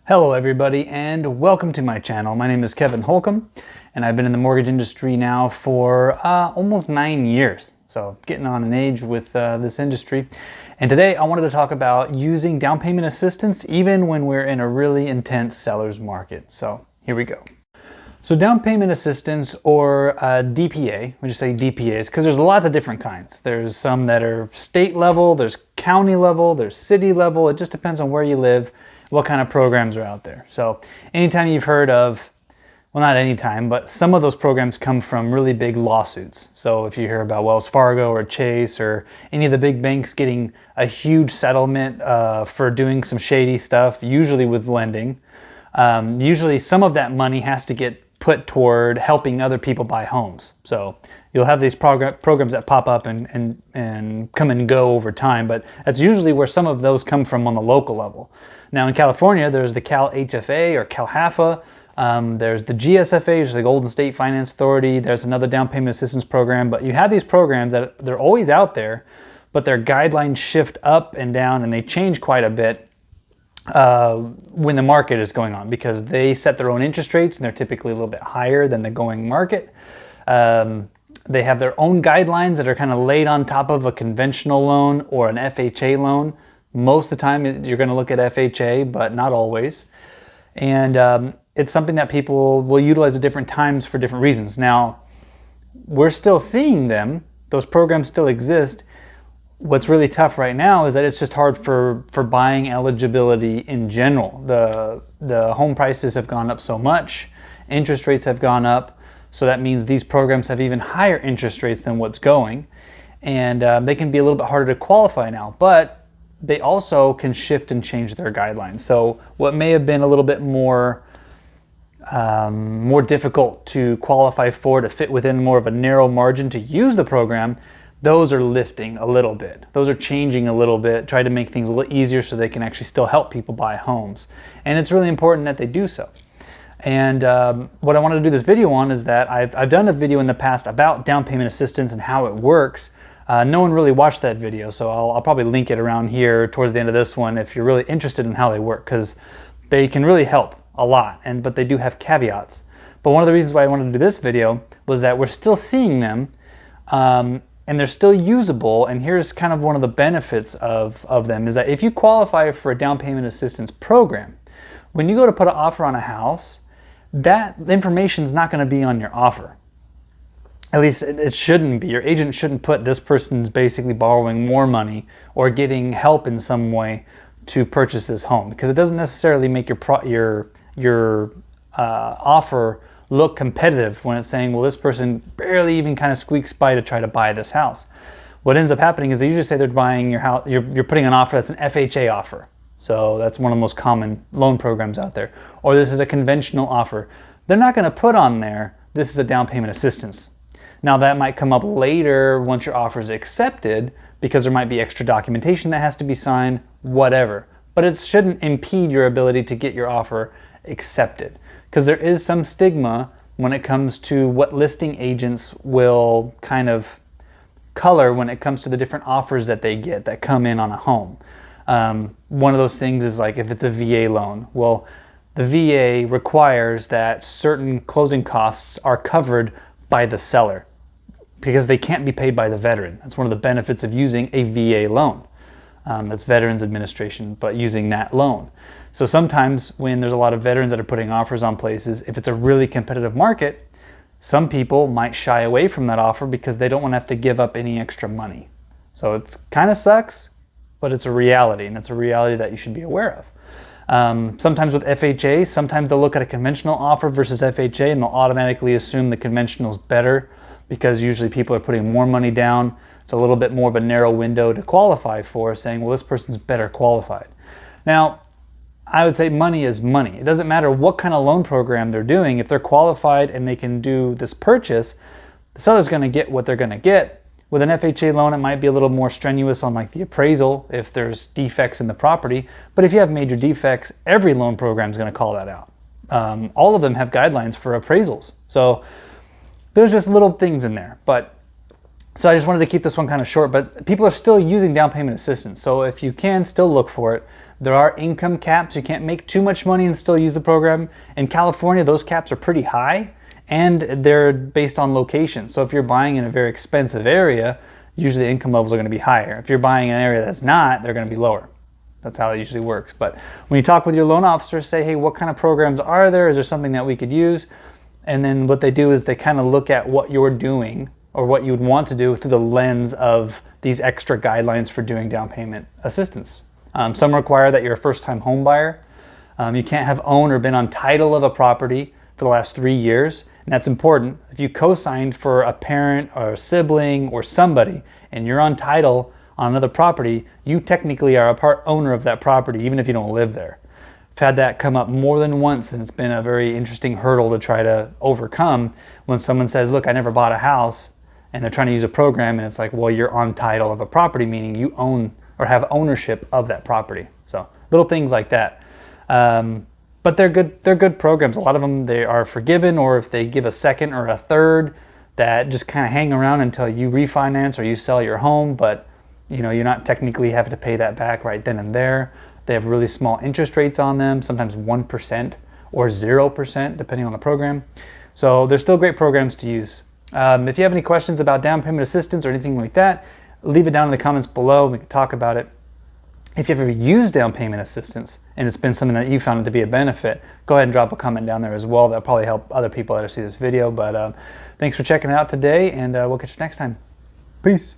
Hello everybody and welcome to my channel. My name is Kevin Holcomb and I've been in the mortgage industry now for almost 9 years. So getting on an age with this industry. And today I wanted to talk about using down payment assistance even when we're in a really intense seller's market. So here we go. So down payment assistance, or DPA, we just say DPAs because there's lots of different kinds. There's some that are state level, there's county level, there's city level. It just depends on where you live, what kind of programs are out there. So anytime you've heard of, well, not anytime, but some of those programs come from really big lawsuits. So if you hear about Wells Fargo or Chase or any of the big banks getting a huge settlement for doing some shady stuff, usually with lending, usually some of that money has to get put toward helping other people buy homes. So you'll have these programs that pop up and come and go over time, but that's usually where some of those come from on the local level. Now in California, there's the Cal HFA or Cal HAFA. There's the GSFA, which is the Golden State Finance Authority. There's another down payment assistance program, but you have these programs that they're always out there, but their guidelines shift up and down and they change quite a bit when the market is going on, because they set their own interest rates and they're typically a little bit higher than the going market. They have their own guidelines that are kind of laid on top of a conventional loan or an FHA loan. Most of the time you're going to look at FHA, but not always. And it's something that people will utilize at different times for different reasons. Now, we're still seeing them. Those programs still exist. What's really tough right now is that it's just hard for buying eligibility in general. The home prices have gone up so much, interest rates have gone up, so that means these programs have even higher interest rates than what's going, and they can be a little bit harder to qualify now, but they also can shift and change their guidelines. So what may have been a little bit more difficult to qualify for, to fit within more of a narrow margin to use the program, those are lifting a little bit. Those are changing a little bit, try to make things a little easier so they can actually still help people buy homes. And it's really important that they do so. And what I wanted to do this video on is that I've done a video in the past about down payment assistance and how it works. No one really watched that video, so I'll probably link it around here towards the end of this one if you're really interested in how they work, because they can really help a lot, but they do have caveats. But one of the reasons why I wanted to do this video was that we're still seeing them, and they're still usable. And here's kind of one of the benefits of them, is that if you qualify for a down payment assistance program, when you go to put an offer on a house, that information is not going to be on your offer. At least it shouldn't be. Your agent shouldn't put this person's basically borrowing more money or getting help in some way to purchase this home, because it doesn't necessarily make your offer look competitive when it's saying, well, this person barely even kind of squeaks by to try to buy this house. What ends up happening is they usually say they're buying your house, you're putting an offer that's an FHA offer. So that's one of the most common loan programs out there. Or this is a conventional offer. They're not going to put on there, this is a down payment assistance. Now that might come up later once your offer is accepted, because there might be extra documentation that has to be signed, whatever. But it shouldn't impede your ability to get your offer accepted, because there is some stigma when it comes to what listing agents will kind of color when it comes to the different offers that they get that come in on a home. One of those things is like if it's a VA loan. Well, the VA requires that certain closing costs are covered by the seller because they can't be paid by the veteran. That's one of the benefits of using a VA loan. That's Veterans Administration, but using that loan. So sometimes when there's a lot of veterans that are putting offers on places, if it's a really competitive market, some people might shy away from that offer because they don't want to have to give up any extra money. So it kind of sucks, but it's a reality, and it's a reality that you should be aware of. Sometimes with FHA, sometimes they'll look at a conventional offer versus FHA and they'll automatically assume the conventional is better because usually people are putting more money down. It's a little bit more of a narrow window to qualify for, saying, well, this person's better qualified. Now, I would say money is money. It doesn't matter what kind of loan program they're doing. If they're qualified and they can do this purchase, the seller's going to get what they're going to get. With an FHA loan, it might be a little more strenuous on like the appraisal if there's defects in the property. But if you have major defects, every loan program is going to call that out. All of them have guidelines for appraisals. So there's just little things in there. So I just wanted to keep this one kind of short, but people are still using down payment assistance. So if you can, still look for it. There are income caps. You can't make too much money and still use the program. In California, those caps are pretty high, and they're based on location. So if you're buying in a very expensive area, usually the income levels are going to be higher. If you're buying in an area that's not, they're going to be lower. That's how it usually works. But when you talk with your loan officer, say, hey, what kind of programs are there? Is there something that we could use? And then what they do is they kind of look at what you're doing or what you would want to do through the lens of these extra guidelines for doing down payment assistance. Some require that you're a first-time home buyer. You can't have owned or been on title of a property for the last 3 years. And that's important. If you co-signed for a parent or a sibling or somebody and you're on title on another property, you technically are a part owner of that property, even if you don't live there. I've had that come up more than once, and it's been a very interesting hurdle to try to overcome when someone says, look, I never bought a house, and they're trying to use a program, and it's like, well, you're on title of a property, meaning you own or have ownership of that property. So little things like that. But they're good programs. A lot of them, they are forgiven, or if they give a second or a third, that just kind of hang around until you refinance or you sell your home, but you're not technically having to pay that back right then and there. They have really small interest rates on them, sometimes 1% or 0%, depending on the program. So they're still great programs to use. If you have any questions about down payment assistance or anything like that, leave it down in the comments below. We can talk about it. If you've ever used down payment assistance and it's been something that you found to be a benefit, go ahead and drop a comment down there as well. That'll probably help other people that see this video. But thanks for checking it out today, and we'll catch you next time. Peace.